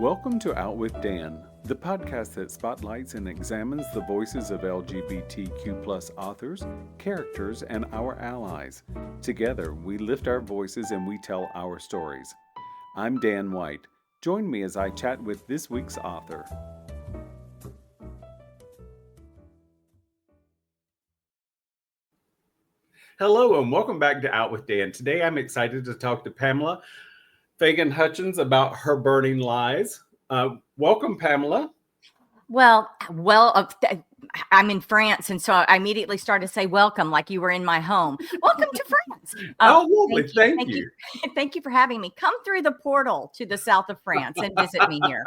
Welcome to Out with Dan, the podcast that spotlights and examines the voices of LGBTQ+ authors, characters, and our allies. Together, we lift our voices and we tell our stories. I'm Dan White. Join me as I chat with this week's author. Hello and welcome back to Out with Dan. Today I'm excited to talk to Pamela Fagan Hutchins about her burning lies. Welcome, Pamela. Well, I'm in France, and so I immediately started to say welcome like you were in my home. Welcome to France. Oh, lovely. Thank you. Thank you for having me. Come through the portal to the south of France and visit me here.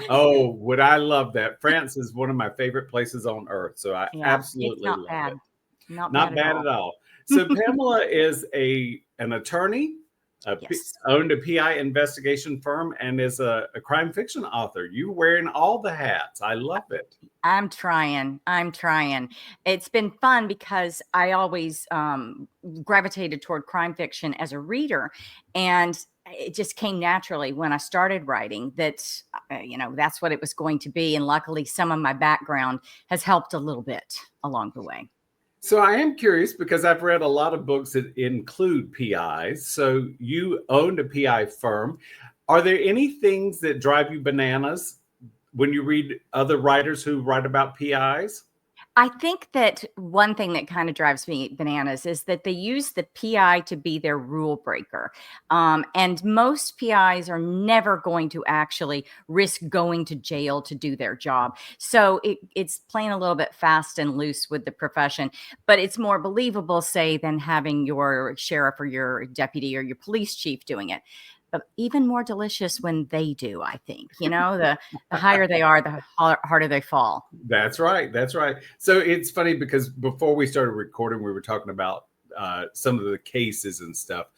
Oh, would I love that. France is one of my favorite places on earth, so I absolutely love it. Not bad at all. So Pamela is an attorney, owned a PI investigation firm, and is a crime fiction author. You're wearing all the hats. I love it. I'm trying. It's been fun because I always gravitated toward crime fiction as a reader, and it just came naturally when I started writing that, that's what it was going to be. And luckily, some of my background has helped a little bit along the way. So I am curious because I've read a lot of books that include PIs. So you owned a PI firm. Are there any things that drive you bananas when you read other writers who write about PIs? I think that one thing that kind of drives me bananas is that they use the PI to be their rule breaker. And most PIs are never going to actually risk going to jail to do their job. So it's playing a little bit fast and loose with the profession, but it's more believable, say, than having your sheriff or your deputy or your police chief doing it. But even more delicious when they do, I think. The higher they are, the harder they fall. That's right. So it's funny because before we started recording, we were talking about some of the cases and stuff.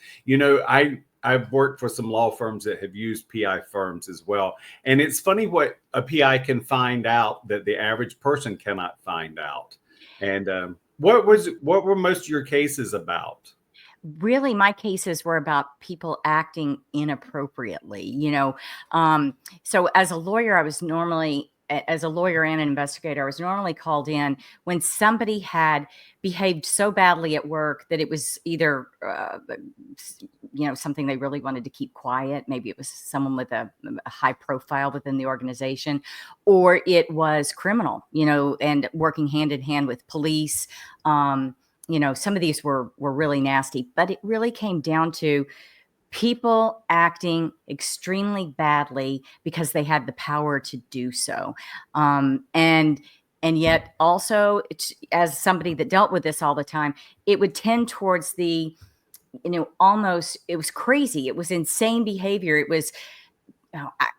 I've worked for some law firms that have used PI firms as well. And it's funny what a PI can find out that the average person cannot find out. And what were most of your cases about? Really, my cases were about people acting inappropriately, So as a lawyer, as a lawyer and an investigator, I was normally called in when somebody had behaved so badly at work that it was either, something they really wanted to keep quiet. Maybe it was someone with a high profile within the organization, or it was criminal, and working hand in hand with police. Some of these were really nasty, but it really came down to people acting extremely badly because they had the power to do so. And yet also, as somebody that dealt with this all the time, it would tend towards the, almost, it was crazy. It was insane behavior. It was,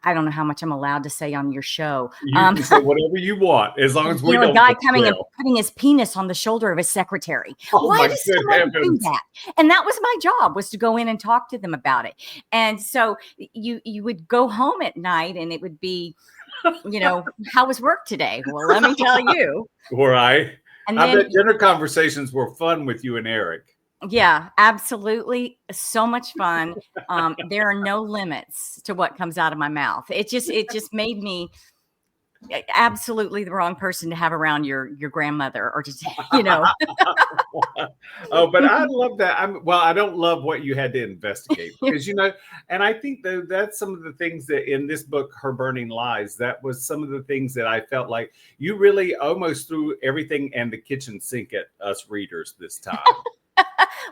I don't know how much I'm allowed to say on your show. You can say whatever you want, as long as we don't. A guy coming and putting his penis on the shoulder of his secretary. Why does someone do that? And that was my job, was to go in and talk to them about it. And so you would go home at night, and it would be, how was work today? Well, let me tell you. Right. And I bet dinner conversations were fun with you and Eric. Yeah, absolutely. So much fun. There are no limits to what comes out of my mouth. It just made me absolutely the wrong person to have around your grandmother, or just, Oh, but I love that. I don't love what you had to investigate because, and I think that's some of the things that in this book, Her Burning Lies, that was some of the things that I felt like you really almost threw everything and the kitchen sink at us readers this time.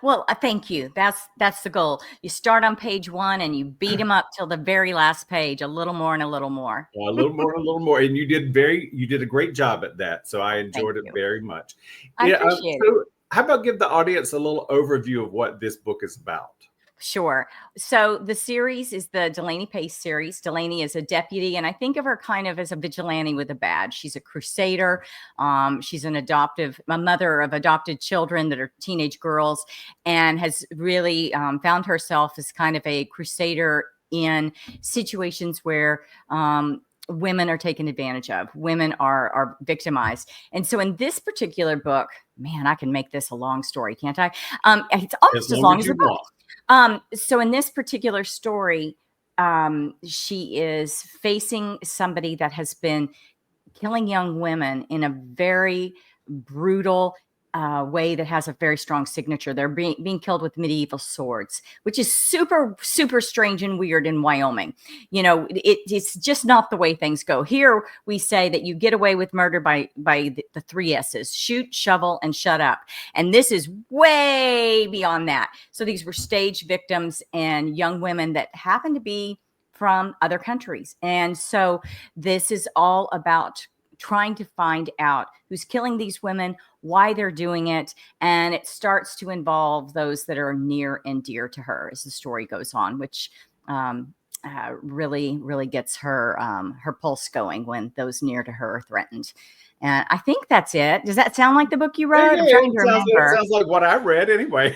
Well, thank you. That's the goal. You start on page 1 and you beat them up till the very last page, a little more and a little more. A little more and a little more. And you did a great job at that. So I enjoyed it very much. I appreciate it. How about give the audience a little overview of what this book is about? Sure. So the series is the Delaney Pace series. Delaney is a deputy, and I think of her kind of as a vigilante with a badge. She's a crusader. She's a mother of adopted children that are teenage girls, and has really found herself as kind of a crusader in situations where women are taken advantage of, women are victimized. And so in this particular book, man, I can make this a long story, can't I? It's almost as long as the book. So in this particular story, she is facing somebody that has been killing young women in a very brutal way that has a very strong signature. They're being killed with medieval swords, which is super, super strange and weird in Wyoming. It's just not the way things go. Here we say that you get away with murder by the three S's: shoot, shovel, and shut up. And this is way beyond that. So these were staged victims and young women that happen to be from other countries. And so this is all about trying to find out who's killing these women, why they're doing it. And it starts to involve those that are near and dear to her as the story goes on, which really, really gets her pulse going when those near to her are threatened. And I think that's it. Does that sound like the book you wrote? I'm trying to remember. It sounds like what I read anyway.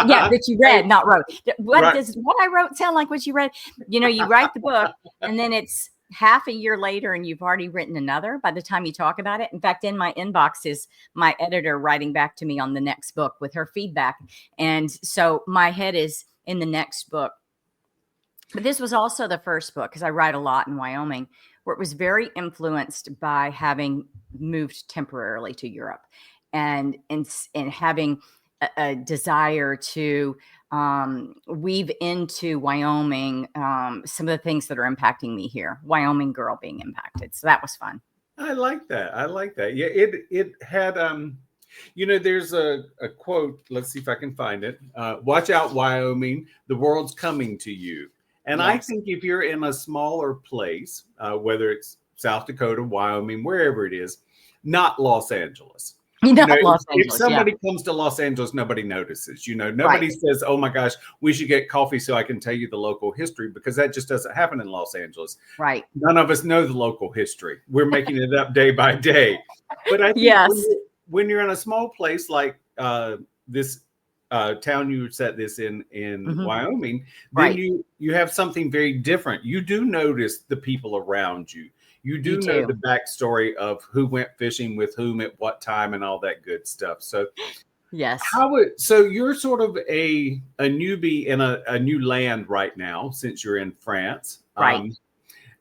Yeah, that you read, not wrote. Does what I wrote sound like what you read? You write the book and then it's half a year later and you've already written another by the time you talk about it. In fact, in my inbox is my editor writing back to me on the next book with her feedback. And so my head is in the next book. But this was also the first book, because I write a lot in Wyoming, where it was very influenced by having moved temporarily to Europe and having a desire to weave into Wyoming some of the things that are impacting me here. Wyoming girl being impacted. So that was fun. I like that. Yeah, it had there's a quote. Let's see if I can find it. Watch out, Wyoming. The world's coming to you. And yes. I think if you're in a smaller place, whether it's South Dakota, Wyoming, wherever it is, not Los Angeles. If somebody comes to Los Angeles, nobody notices. Nobody says, "Oh my gosh, we should get coffee so I can tell you the local history," because that just doesn't happen in Los Angeles. Right. None of us know the local history. We're making it up day by day. But I think when you're in a small place like this town you set this in mm-hmm. Wyoming, then you have something very different. You do notice the people around you. You do know the backstory of who went fishing with whom at what time and all that good stuff. So yes. So you're sort of a newbie in a new land right now, since you're in France. Right.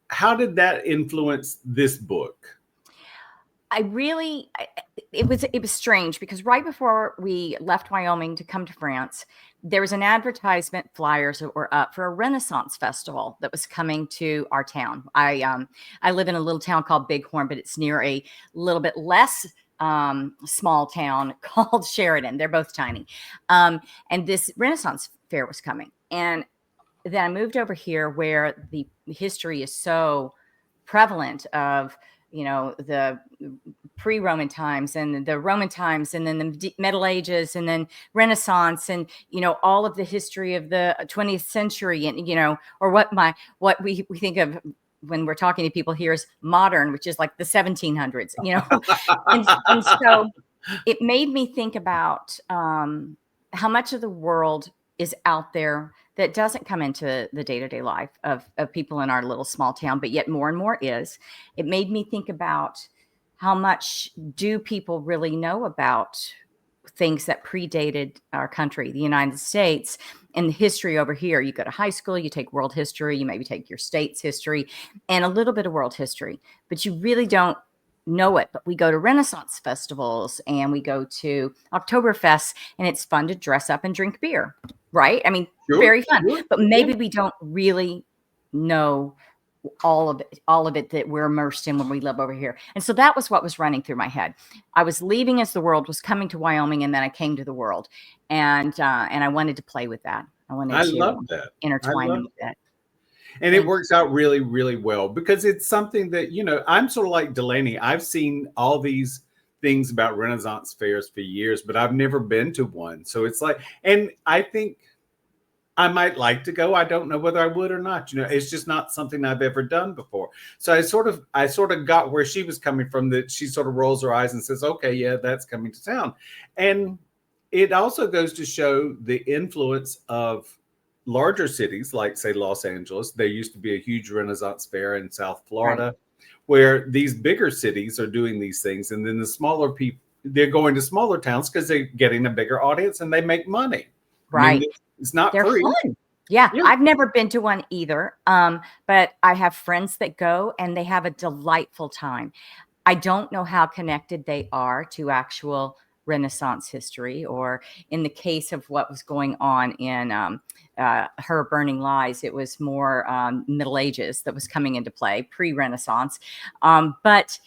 How did that influence this book? It was strange, because right before we left Wyoming to come to France, there was an advertisement, flyers that were up for a Renaissance festival that was coming to our town. I live in a little town called Bighorn, but it's near a little bit less small town called Sheridan. They're both tiny. And this Renaissance fair was coming. And then I moved over here where the history is so prevalent of the pre-Roman times and the Roman times, and then the Middle Ages, and then Renaissance, and all of the history of the 20th century, and or what we think of when we're talking to people here is modern, which is like the 1700s, and so it made me think about how much of the world is out there that doesn't come into the day-to-day life of people in our little small town, but yet more and more is. It made me think about how much do people really know about things that predated our country, the United States, and the history over here. You go to high school, you take world history, you maybe take your state's history and a little bit of world history, but you really don't know it. But we go to Renaissance festivals and we go to Oktoberfest, and it's fun to dress up and drink beer, right? I mean, sure, very fun, sure, but maybe we don't really know all of it that we're immersed in when we live over here. And so that was what was running through my head. I was leaving as the world was coming to Wyoming, and then I came to the world, and I wanted to play with that. I love that. Intertwine with that. And it works out really, really well, because it's something that, I'm sort of like Delaney. I've seen all these things about Renaissance fairs for years, but I've never been to one. So it's like, and I think I might like to go. I don't know whether I would or not. It's just not something I've ever done before. So I sort of got where she was coming from, that she sort of rolls her eyes and says, okay, yeah, that's coming to town. And it also goes to show the influence of larger cities like, say, Los Angeles. There used to be a huge Renaissance fair in South Florida, right, where these bigger cities are doing these things. And then the smaller people, they're going to smaller towns because they're getting a bigger audience and they make money. Right. It's not They're free. Fun. Yeah, Yeah. I've never been to one either. But I have friends that go and they have a delightful time. I don't know how connected they are to actual Renaissance history, or in the case of what was going on in Her Burning Lies, it was more Middle Ages that was coming into play, pre-Renaissance. But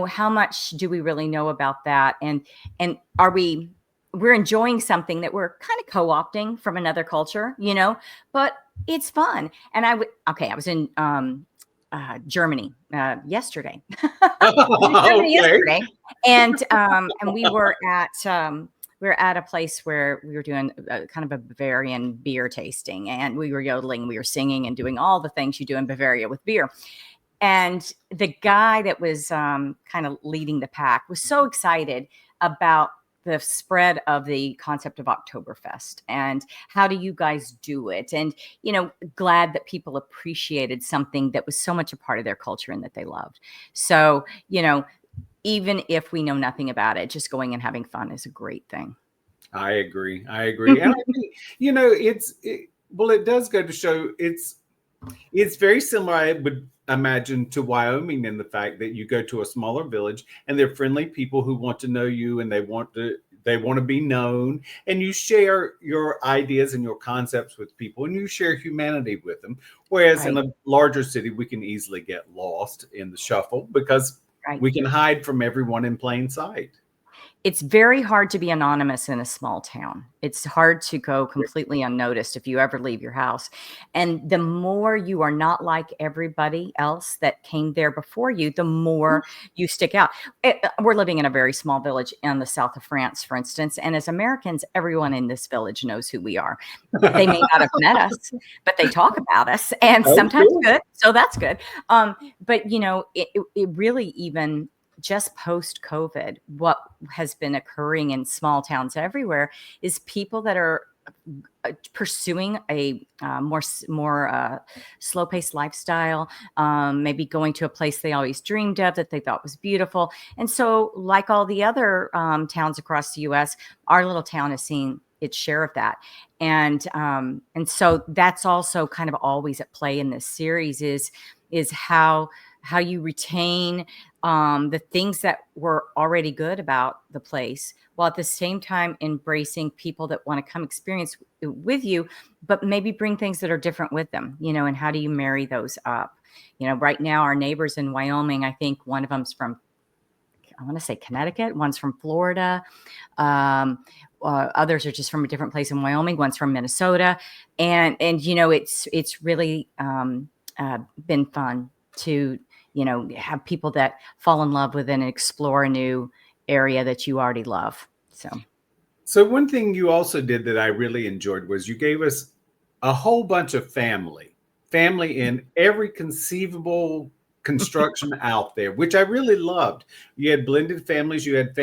how much do we really know about that? And we're enjoying something that we're kind of co-opting from another culture, but it's fun. And I was in Germany yesterday. Germany Okay. yesterday, and we were at a place where we were doing kind of a Bavarian beer tasting, and we were yodeling, we were singing, and doing all the things you do in Bavaria with beer. And the guy that was kind of leading the pack was so excited about the spread of the concept of Oktoberfest and how do you guys do it? And, glad that people appreciated something that was so much a part of their culture and that they loved. So, even if we know nothing about it, just going and having fun is a great thing. I agree. And I think, well, it does go to show it's very similar, I would imagine, to Wyoming, in the fact that you go to a smaller village and they're friendly people who want to know you, and they want to be known, and you share your ideas and your concepts with people, and you share humanity with them. Whereas in Right. a larger city, we can easily get lost in the shuffle because Right. we can hide from everyone in plain sight. It's very hard to be anonymous in a small town. It's hard to go completely unnoticed if you ever leave your house. And the more you are not like everybody else that came there before you, the more you stick out. We're living in a very small village in the south of France, for instance. And as Americans, everyone in this village knows who we are. They may not have met us, but they talk about us, and Oh, sometimes cool. good. So that's good. But it really, even just post COVID, what has been occurring in small towns everywhere is people that are pursuing a more slow paced lifestyle, maybe going to a place they always dreamed of that they thought was beautiful. And so, like all the other towns across the U.S., our little town is seeing its share of that. And so that's also kind of always at play in this series is how you retain the things that were already good about the place, while at the same time embracing people that want to come experience it with you, but maybe bring things that are different with them, and how do you marry those up? Right now, our neighbors in Wyoming, I think one of them's from, I want to say Connecticut, one's from Florida. Others are just from a different place in Wyoming. One's from Minnesota. And it's really been fun to have people that fall in love with and explore a new area that you already love. So one thing you also did that I really enjoyed was you gave us a whole bunch of family in every conceivable construction out there, which I really loved. You had blended families. You had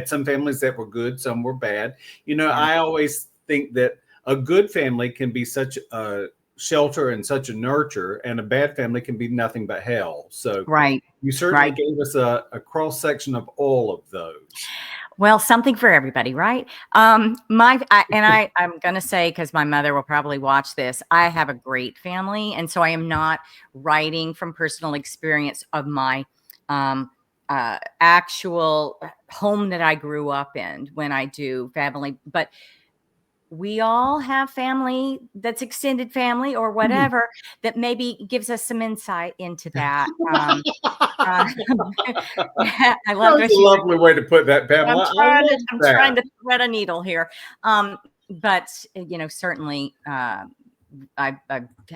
some families that were good, some were bad. Yeah. I always think that a good family can be such a shelter and such a nurture, and a bad family can be nothing but hell. So Right. you certainly Right. gave us a cross section of all of those. Well, something for everybody, right? I'm going to say, because my mother will probably watch this, I have a great family. And so I am not writing from personal experience of my actual home that I grew up in when I do family. But we all have family that's extended family or whatever that maybe gives us some insight into that. Uh, I love That's what a you were. lovely way to put that, Pamela. I'm trying to thread a needle here. But certainly, I've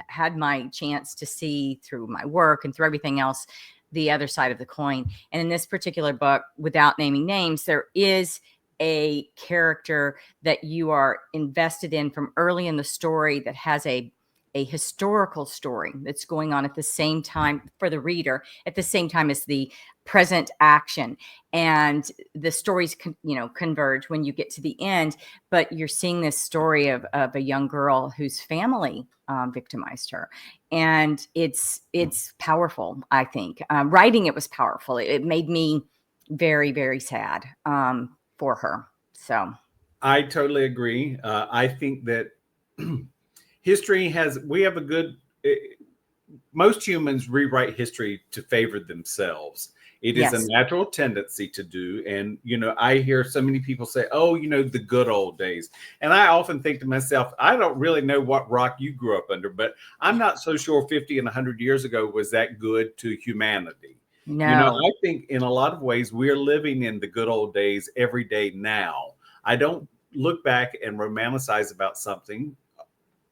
had my chance to see through my work and through everything else the other side of the coin. And in this particular book, without naming names, there is a character that you are invested in from early in the story that has a historical story that's going on at the same time for the reader, at the same time as the present action, and the stories converge when you get to the end. But you're seeing this story of a young girl whose family victimized her, and it's powerful. I think writing it was powerful. It made me very, very sad for her. So I totally agree. I think that we have a good, most humans rewrite history to favor themselves. It is a Yes. natural tendency to do. And, I hear so many people say, oh, the good old days. And I often think to myself, I don't really know what rock you grew up under, but I'm not so sure 50 and 100 years ago was that good to humanity. No. I think in a lot of ways, we're living in the good old days every day now. I don't look back and romanticize about something.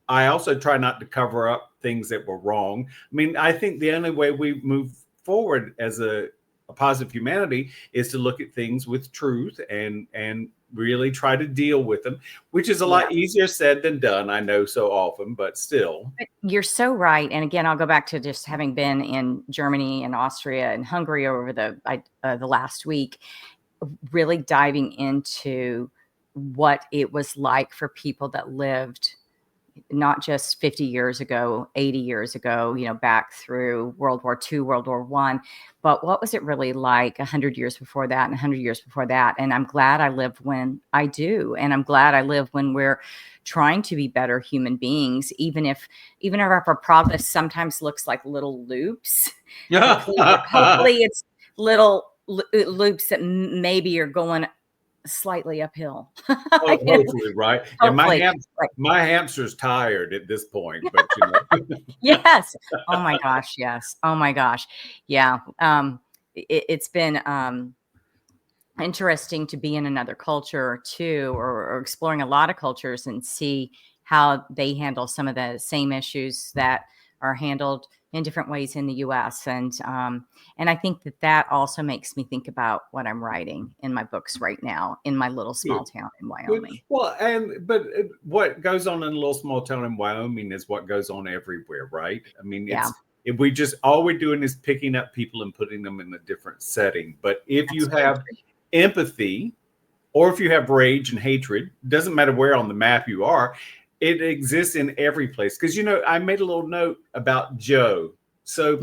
I also try not to cover up things that were wrong. I mean, I think the only way we move forward as a positive humanity is to look at things with truth and really try to deal with them, which is a lot easier said than done. I know so often, but still. You're so right. And again, I'll go back to just having been in Germany and Austria and Hungary over the last week, really diving into what it was like for people that lived not just 50 years ago, 80 years ago, back through World War II, World War I, but what was it really like 100 years before that and 100 years before that? And I'm glad I live when I do. And I'm glad I live when we're trying to be better human beings, even if our progress sometimes looks like little loops. Hopefully it's little loops that maybe are going slightly uphill. Hopefully, right? Hopefully, And my hamster's tired at this point, but yes. Oh my gosh, yes. Oh my gosh, yeah. It's been interesting to be in another culture too, or exploring a lot of cultures and see how they handle some of the same issues that are handled in different ways in the U.S. And I think that also makes me think about what I'm writing in my books right now in my little small town in Wyoming. Well, but what goes on in a little small town in Wyoming is what goes on everywhere, right? I mean, if we just all we're doing is picking up people and putting them in a different setting. But if you have empathy, or if you have rage and hatred, doesn't matter where on the map you are, it exists in every place. Because I made a little note about Joe. So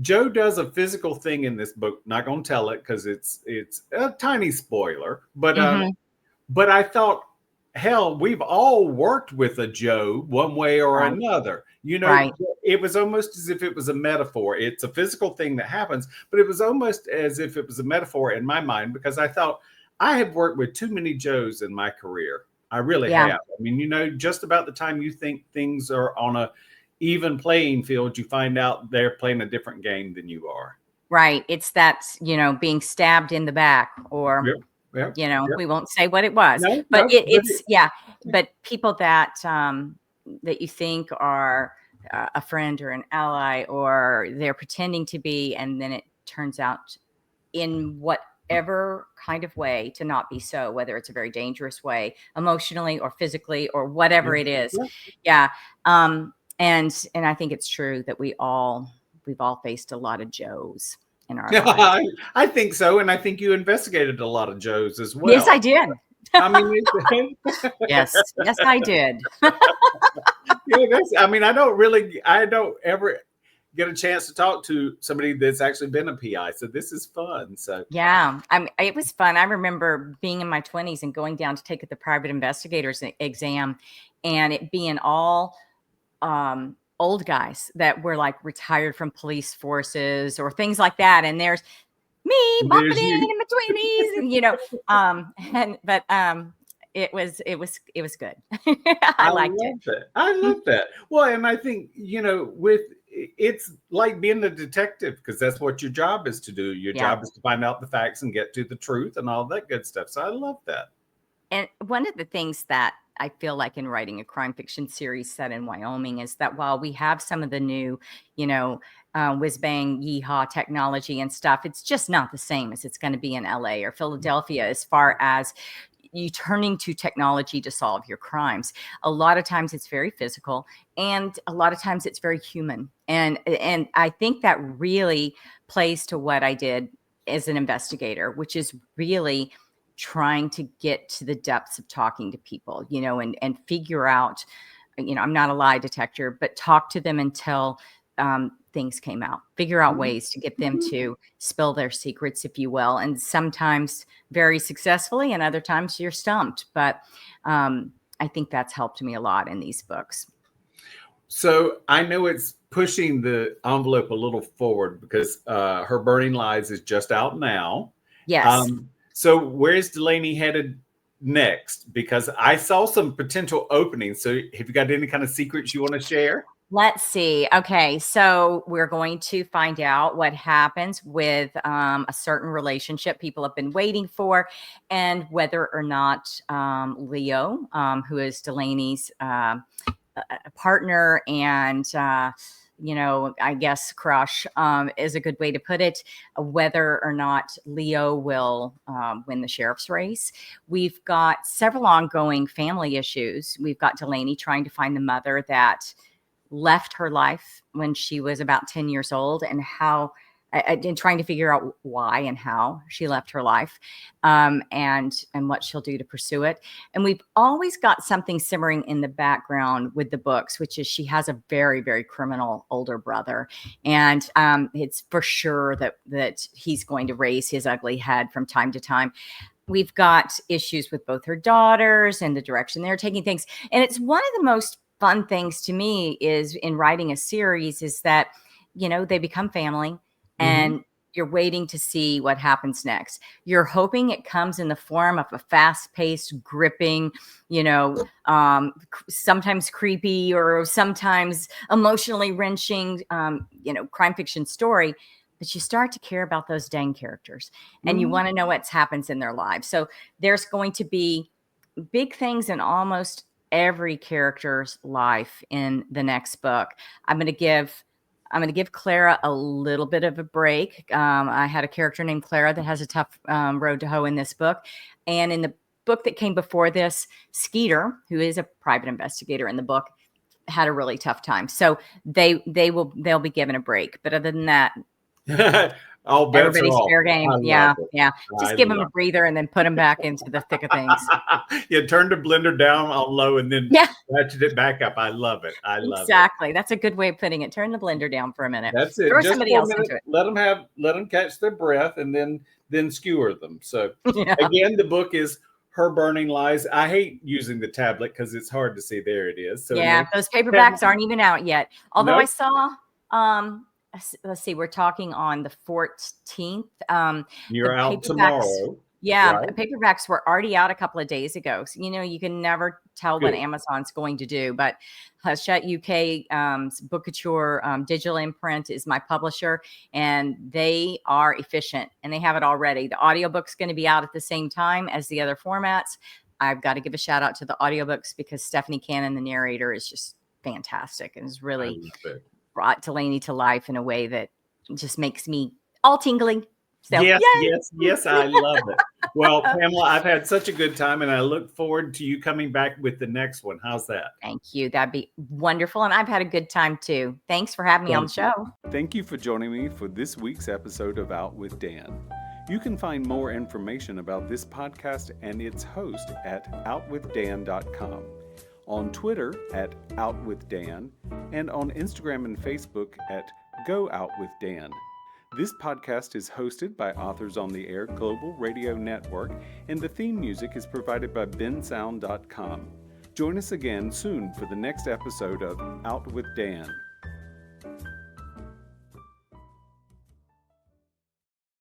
Joe does a physical thing in this book. Not going to tell it because it's a tiny spoiler. But I thought, hell, we've all worked with a Joe one way or another. It was almost as if it was a metaphor. It's a physical thing that happens, but it was almost as if it was a metaphor in my mind, because I thought I have worked with too many Joes in my career. I really have. I mean, just about the time you think things are on a even playing field, you find out they're playing a different game than you are. Right. It's that, being stabbed in the back, or, we won't say what it was, but but people that, that you think are a friend or an ally, or they're pretending to be, and then it turns out in whatever kind of way to not be so, whether it's a very dangerous way, emotionally or physically or whatever it is. And I think it's true that we've all faced a lot of Joes in our lives. I think so. And I think you investigated a lot of Joes as well. Yes, I did. I mean, yes, I did. I mean, I don't ever get a chance to talk to somebody that's actually been a PI. So this is fun. So it was fun. I remember being in my 20s and going down to take the private investigator's exam, and it being all old guys that were like retired from police forces or things like that. And there's me bumping in between these, but it was good. I liked it. I love that. Well, and I think, it's like being a detective, because that's what your job is to do. Your job is to find out the facts and get to the truth and all that good stuff. So I love that. And one of the things that I feel like in writing a crime fiction series set in Wyoming is that while we have some of the new, whiz bang yeehaw technology and stuff, it's just not the same as it's going to be in LA or Philadelphia as far as you turning to technology to solve your crimes. A lot of times it's very physical, and a lot of times it's very human. And I think that really plays to what I did as an investigator, which is really trying to get to the depths of talking to people, and figure out, I'm not a lie detector, but talk to them until things came out, figure out ways to get them to spill their secrets, if you will. And sometimes very successfully, and other times you're stumped. But I think that's helped me a lot in these books. So I know it's pushing the envelope a little forward because Her Burning Lies is just out now. Yes. So where's Delaney headed next? Because I saw some potential openings. So have you got any kind of secrets you want to share? Let's see. Okay, so we're going to find out what happens with a certain relationship people have been waiting for, and whether or not Leo, who is Delaney's partner and I guess crush is a good way to put it, whether or not Leo will win the sheriff's race. We've got several ongoing family issues. We've got Delaney trying to find the mother that left her life when she was about 10 years old, and how and trying to figure out why and how she left her life, and what she'll do to pursue it. And we've always got something simmering in the background with the books, which is she has a very, very criminal older brother, and it's for sure that he's going to raise his ugly head from time to time. We've got issues with both her daughters and the direction they're taking things, and it's one of the most fun things to me is in writing a series is that they become family. And you're waiting to see what happens next. You're hoping it comes in the form of a fast-paced, gripping, sometimes creepy or sometimes emotionally wrenching, crime fiction story. But you start to care about those dang characters, and you want to know what happens in their lives. So there's going to be big things in almost every character's life in the next book. I'm going to give Clara a little bit of a break. I had a character named Clara that has a tough road to hoe in this book. And in the book that came before this, Skeeter, who is a private investigator in the book, had a really tough time. So they'll be given a break. But other than that, all bets everybody's are off. fair game. Yeah. Just give them a breather and then put them back into the thick of things. Yeah, turn the blender down on low and then ratchet it back up. I love it. I love exactly. That's a good way of putting it. Turn the blender down for a minute. That's it. Throw Just somebody else into it. Let them catch their breath and then skewer them. So again, the book is Her Burning Lies. I hate using the tablet because it's hard to see. There it is. So those paperbacks aren't even out yet. Although Nope. I saw let's see, we're talking on the 14th. You're out tomorrow. Yeah, right? The paperbacks were already out a couple of days ago. So, you can never tell what Amazon's going to do. But Hachette UK Book Couture digital imprint is my publisher, and they are efficient, and they have it already. The audiobook's going to be out at the same time as the other formats. I've got to give a shout out to the audiobooks because Stephanie Cannon, the narrator, is just fantastic and has really brought Delaney to life in a way that just makes me all tingling. So, yes, I love it. Well, Pamela, I've had such a good time, and I look forward to you coming back with the next one. How's that? Thank you. That'd be wonderful, and I've had a good time too. Thanks for having me on the show. Thank you for joining me for this week's episode of Out with Dan. You can find more information about this podcast and its host at OutWithDan.com, on Twitter at OutWithDan, and on Instagram and Facebook at GoOutWithDan. This podcast is hosted by Authors on the Air Global Radio Network, and the theme music is provided by bensound.com. Join us again soon for the next episode of Out with Dan.